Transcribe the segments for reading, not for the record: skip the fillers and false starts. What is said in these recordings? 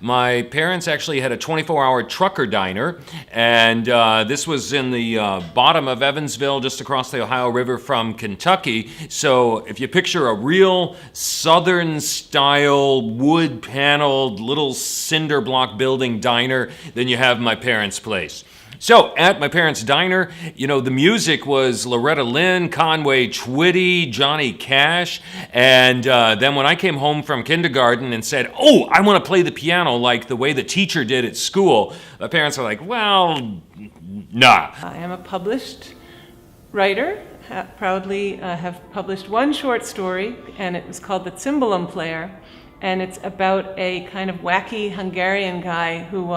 My parents actually had a 24-hour trucker diner, and this was in the bottom of Evansville, just across the Ohio River from Kentucky. So if you picture a real Southern-style, wood-paneled, little cinder block building diner, then you have my parents' place. So, at my parents' diner, the music was Loretta Lynn, Conway Twitty, Johnny Cash, and then when I came home from kindergarten and said, oh, I want to play the piano like the way the teacher did at school, my parents were like, well, nah. I am a published writer, proudly have published one short story, and it was called The Cymbalum Player, and it's about a kind of wacky Hungarian guy who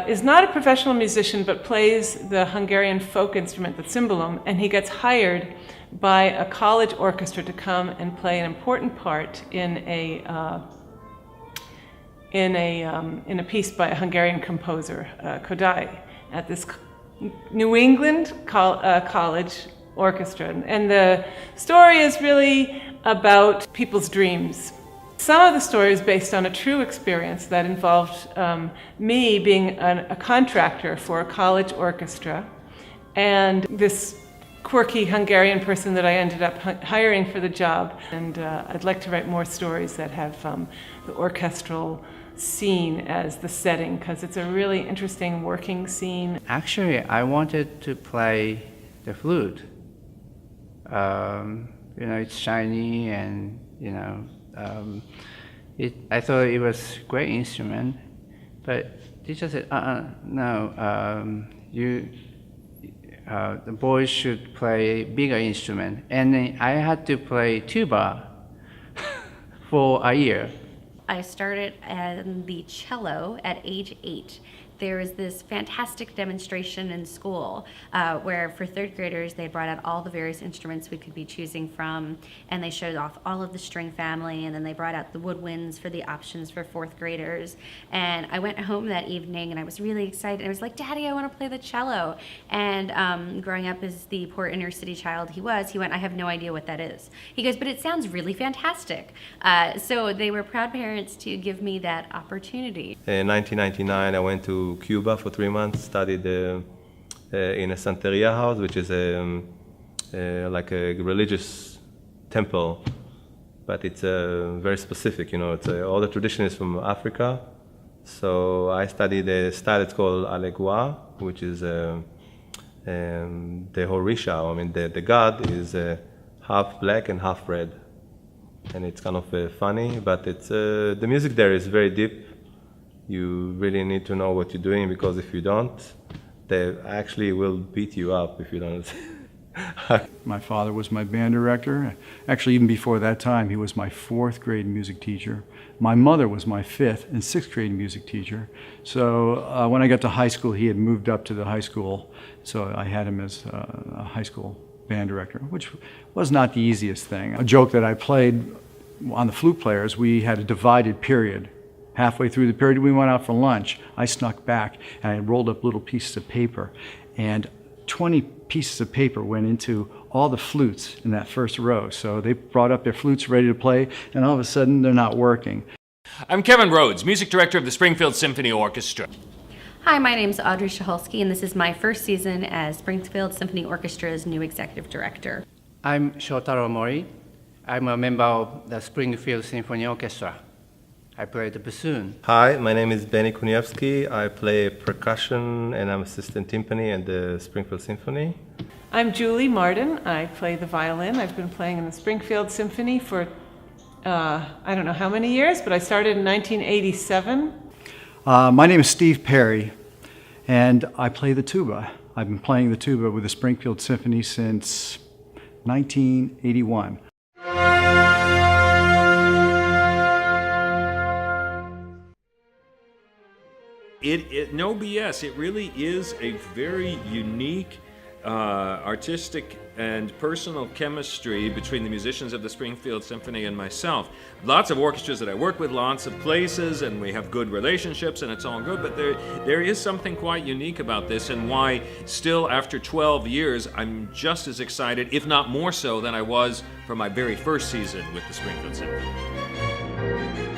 is not a professional musician, but plays the Hungarian folk instrument, the cymbalum, and he gets hired by a college orchestra to come and play an important part in a piece by a Hungarian composer, Kodály, at this New England college orchestra. And the story is really about people's dreams. Some of the story is based on a true experience that involved me being a contractor for a college orchestra, and this quirky Hungarian person that I ended up hiring for the job. And I'd like to write more stories that have the orchestral scene as the setting, because it's a really interesting working scene. Actually, I wanted to play the flute. It's shiny and, I thought it was a great instrument, but teacher said, no, the boys should play a bigger instrument. And then I had to play tuba for a year. I started in the cello at age 8. There was this fantastic demonstration in school where for third graders they brought out all the various instruments we could be choosing from, and they showed off all of the string family, and then they brought out the woodwinds for the options for fourth graders. And I went home that evening and I was really excited. I was like, Daddy, I want to play the cello. And growing up as the poor inner city child he went, I have no idea what that is. He goes, but it sounds really fantastic. So they were proud parents to give me that opportunity. In 1999 I went to Cuba for 3 months, studied in a Santeria house, which is like a religious temple, but it's very specific, it's all the tradition is from Africa. So I studied a style, it's called Alegua, which is the Horisha. The god is half black and half red, and it's kind of funny, but it's the music there is very deep. You really need to know what you're doing, because if you don't, they actually will beat you up if you don't. My father was my band director. Actually, even before that time, he was my 4th grade music teacher. My mother was my 5th and 6th grade music teacher. So when I got to high school, he had moved up to the high school. So I had him as a high school band director, which was not the easiest thing. A joke that I played on the flute players, we had a divided period. Halfway through the period, we went out for lunch. I snuck back and I rolled up little pieces of paper, and 20 pieces of paper went into all the flutes in that first row. So they brought up their flutes ready to play, and all of a sudden they're not working. I'm Kevin Rhodes, music director of the Springfield Symphony Orchestra. Hi, my name's Audrey Shaholsky, and this is my first season as Springfield Symphony Orchestra's new executive director. I'm Shotaro Mori. I'm a member of the Springfield Symphony Orchestra. I play the bassoon. Hi, my name is Benny Kunievsky. I play percussion and I'm assistant timpani at the Springfield Symphony. I'm Julie Martin. I play the violin. I've been playing in the Springfield Symphony for I don't know how many years, but I started in 1987. My name is Steve Perry, and I play the tuba. I've been playing the tuba with the Springfield Symphony since 1981. No BS, it really is a very unique artistic and personal chemistry between the musicians of the Springfield Symphony and myself. Lots of orchestras that I work with, lots of places, and we have good relationships, and it's all good, but there is something quite unique about this, and why still after 12 years I'm just as excited, if not more so, than I was for my very first season with the Springfield Symphony.